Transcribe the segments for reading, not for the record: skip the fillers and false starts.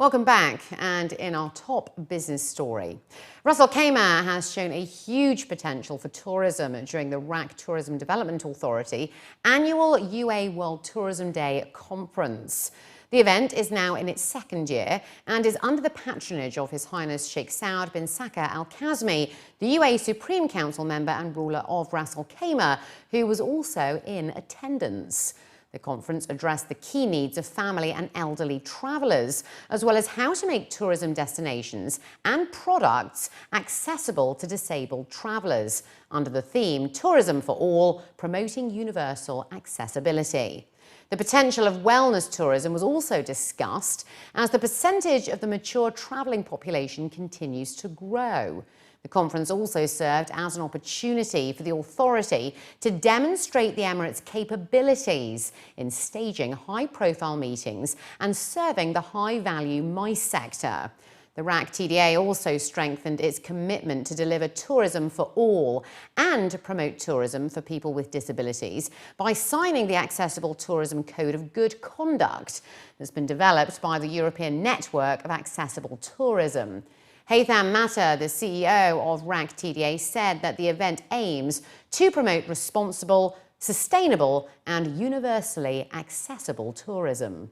Welcome back, and in our top business story, Ras Al Khaimah has shown a huge potential for tourism during the RAK Tourism Development Authority annual UAE World Tourism Day conference. The event is now in its second year and is under the patronage of His Highness Sheikh Saud bin Saka Al Kazmi, the UAE Supreme Council member and ruler of Ras Al Khaimah, who was also in attendance. The conference addressed the key needs of family and elderly travellers, as well as how to make tourism destinations and products accessible to disabled travellers, under the theme Tourism for All, promoting universal accessibility. The potential of wellness tourism was also discussed as the percentage of the mature travelling population continues to grow. The conference also served as an opportunity for the authority to demonstrate the Emirates' capabilities in staging high-profile meetings and serving the high-value MICE sector. The RAK TDA also strengthened its commitment to deliver tourism for all and promote tourism for people with disabilities by signing the Accessible Tourism Code of Good Conduct that's been developed by the European Network of Accessible Tourism. Haytham Matter, the CEO of RAK TDA, said that the event aims to promote responsible, sustainable and universally accessible tourism.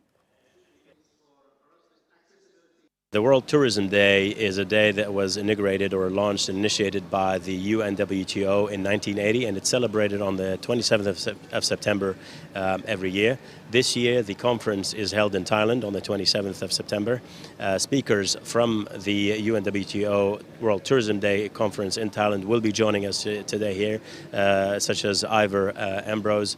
The World Tourism Day is a day that was inaugurated or launched and initiated by the UNWTO in 1980, and it's celebrated on the 27th of September every year. This year, the conference is held in Thailand on the 27th of September. Speakers from the UNWTO World Tourism Day conference in Thailand will be joining us today here, such as Ivor Ambrose,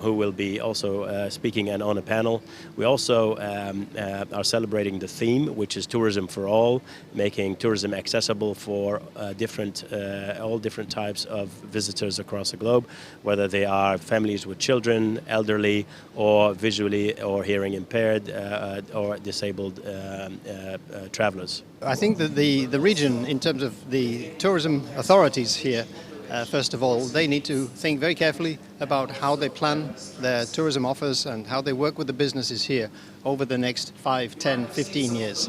who will be also speaking and on a panel. We also are celebrating the theme, which is Tourism for All, making tourism accessible for all different types of visitors across the globe, whether they are families with children, elderly, or visually or hearing impaired or disabled travelers. I think that the region, in terms of the tourism authorities here, first of all, they need to think very carefully about how they plan their tourism offers and how they work with the businesses here over the next 5, 10, 15 years.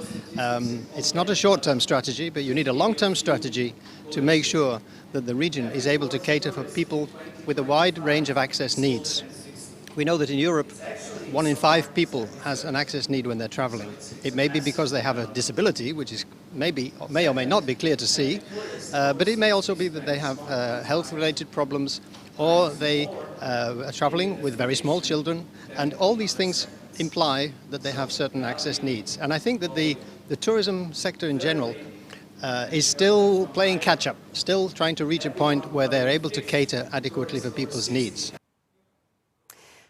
It's not a short-term strategy, but you need a long-term strategy to make sure that the region is able to cater for people with a wide range of access needs. We know that in Europe, 1 in 5 people has an access need when they're traveling. It may be because they have a disability, which is may or may not be clear to see, but it may also be that they have health-related problems, or they are traveling with very small children, and all these things imply that they have certain access needs. And I think that the tourism sector in general is still playing catch-up, still trying to reach a point where they're able to cater adequately for people's needs.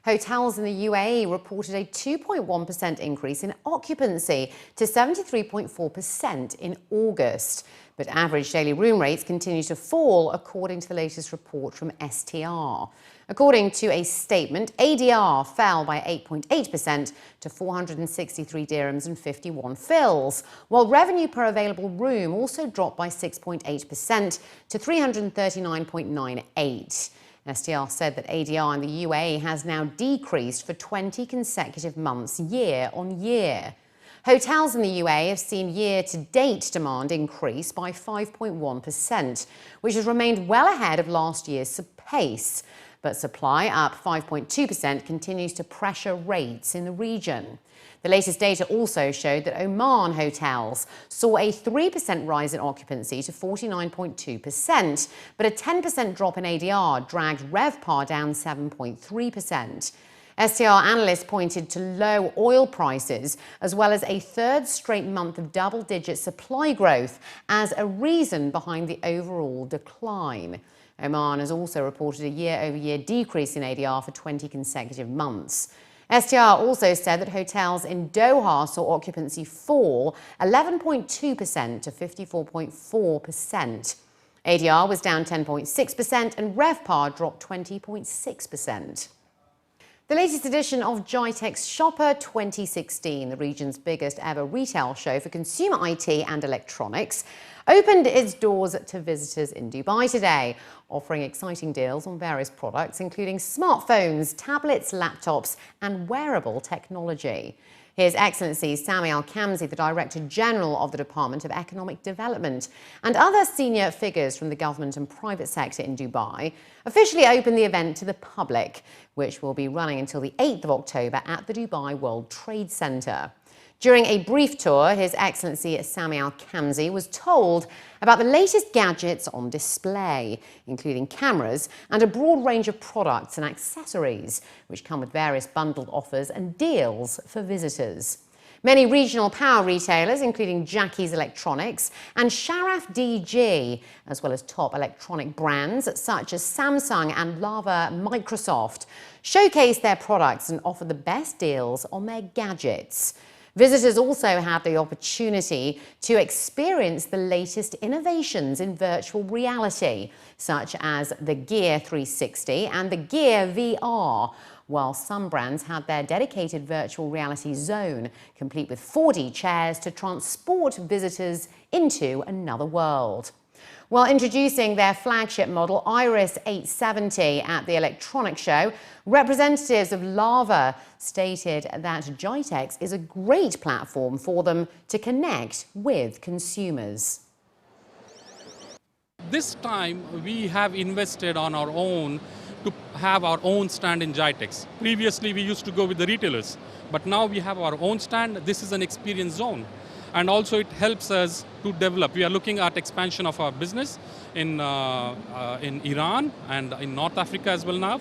Hotels in the UAE reported a 2.1% increase in occupancy to 73.4% in August. But average daily room rates continue to fall, according to the latest report from STR. According to a statement, ADR fell by 8.8% to 463 dirhams and 51 fils, while revenue per available room also dropped by 6.8% to 339.98. STR said that ADR in the UAE has now decreased for 20 consecutive months year on year. Hotels in the UAE have seen year-to-date demand increase by 5.1%, which has remained well ahead of last year's pace. But supply, up 5.2%, continues to pressure rates in the region. The latest data also showed that Oman hotels saw a 3% rise in occupancy to 49.2%, but a 10% drop in ADR dragged RevPAR down 7.3%. STR analysts pointed to low oil prices, as well as a third straight month of double-digit supply growth, as a reason behind the overall decline. Oman has also reported a year-over-year decrease in ADR for 20 consecutive months. STR also said that hotels in Doha saw occupancy fall 11.2% to 54.4%. ADR was down 10.6% and RevPAR dropped 20.6%. The latest edition of GITEX Shopper 2016, the region's biggest ever retail show for consumer IT and electronics, opened its doors to visitors in Dubai today, offering exciting deals on various products, including smartphones, tablets, laptops, and wearable technology. His Excellency Sami Al-Khamzi, the Director General of the Department of Economic Development, and other senior figures from the government and private sector in Dubai officially opened the event to the public, which will be running until the 8th of October at the Dubai World Trade Center. During a brief tour, His Excellency Sami Al-Khamzi was told about the latest gadgets on display, including cameras and a broad range of products and accessories, which come with various bundled offers and deals for visitors. Many regional power retailers, including Jackie's Electronics and Sharaf DG, as well as top electronic brands such as Samsung and Lava Microsoft, showcased their products and offered the best deals on their gadgets. Visitors also had the opportunity to experience the latest innovations in virtual reality, such as the Gear 360 and the Gear VR, while some brands had their dedicated virtual reality zone, complete with 4D chairs to transport visitors into another world. While introducing their flagship model, Iris 870, at the electronics show, representatives of Lava stated that GITEX is a great platform for them to connect with consumers. This time we have invested on our own to have our own stand in GITEX. Previously we used to go with the retailers, but now we have our own stand. This is an experience zone. And also it helps us to develop. We are looking at expansion of our business in Iran and in North Africa as well now.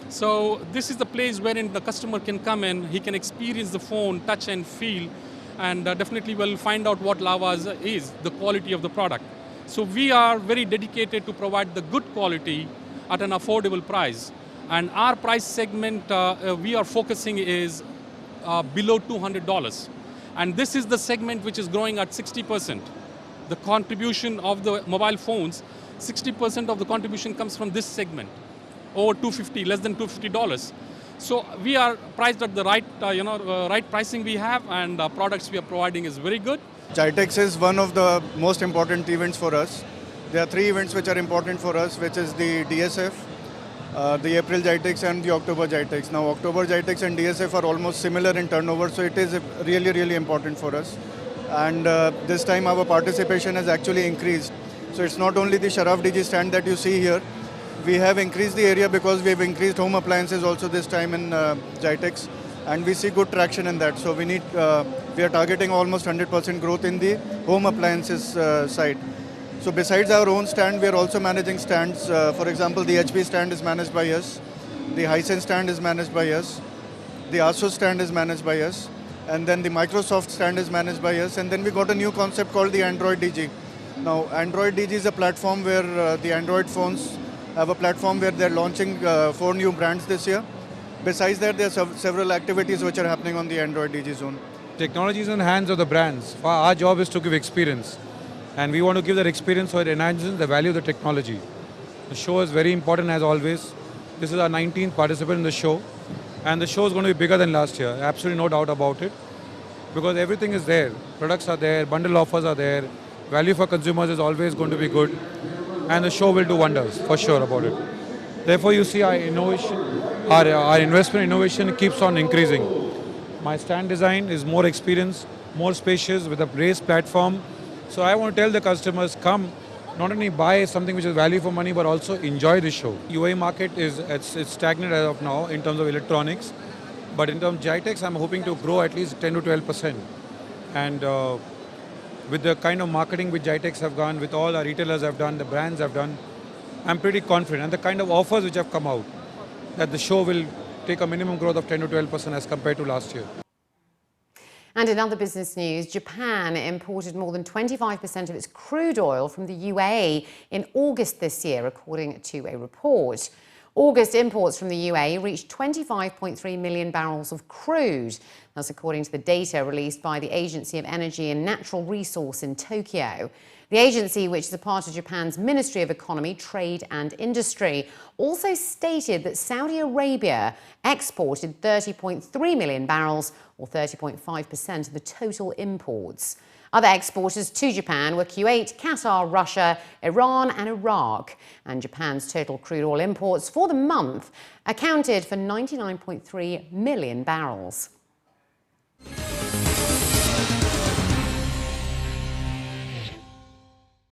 So this is the place wherein the customer can come in, he can experience the phone, touch and feel, and definitely will find out what Lava is, the quality of the product. So we are very dedicated to provide the good quality at an affordable price. And our price segment we are focusing is below $200. And this is the segment which is growing at 60%. The contribution of the mobile phones, 60% of the contribution comes from this segment, over $250, less than $250. So we are priced at the right, right pricing we have, and products we are providing is very good. GITEX is one of the most important events for us. There are 3 events which are important for us, which is the DSF, the April GITEX and the October GITEX. Now October GITEX and DSF are almost similar in turnover, so it is really, really important for us. And this time our participation has actually increased. So it's not only the Sharaf DG stand that you see here. We have increased the area because we have increased home appliances also this time in GITEX, and we see good traction in that. So we are targeting almost 100% growth in the home appliances side. So besides our own stand, we are also managing stands. For example, the HP stand is managed by us, the Hisense stand is managed by us, the Asus stand is managed by us, and then the Microsoft stand is managed by us, and then we got a new concept called the Android DG. Now Android DG is a platform where the Android phones have a platform where they're launching 4 new brands this year. Besides that, there are several activities which are happening on the Android DG zone. Technology is in the hands of the brands. Our job is to give experience. And we want to give that experience so it enhances the value of the technology. The show is very important as always. This is our 19th participant in the show. And the show is going to be bigger than last year. Absolutely no doubt about it. Because everything is there. Products are there, bundle offers are there. Value for consumers is always going to be good. And the show will do wonders, for sure about it. Therefore you see our innovation, our investment in innovation keeps on increasing. My stand design is more experienced, more spacious with a raised platform. So I want to tell the customers, come, not only buy something which is value for money, but also enjoy the show. UAE market it's stagnant as of now in terms of electronics, but in terms of GITEX, I'm hoping to grow at least 10 to 12%. And with the kind of marketing which GITEX have done, with all our retailers have done, the brands have done, I'm pretty confident. And the kind of offers which have come out, that the show will take a minimum growth of 10 to 12% as compared to last year. And in other business news, Japan imported more than 25% of its crude oil from the UAE in August this year, according to a report. August imports from the UAE reached 25.3 million barrels of crude. That's according to the data released by the Agency of Energy and Natural Resource in Tokyo. The agency, which is a part of Japan's Ministry of Economy, Trade and Industry, also stated that Saudi Arabia exported 30.3 million barrels, or 30.5% of the total imports. Other exporters to Japan were Kuwait, Qatar, Russia, Iran and Iraq. And Japan's total crude oil imports for the month accounted for 99.3 million barrels.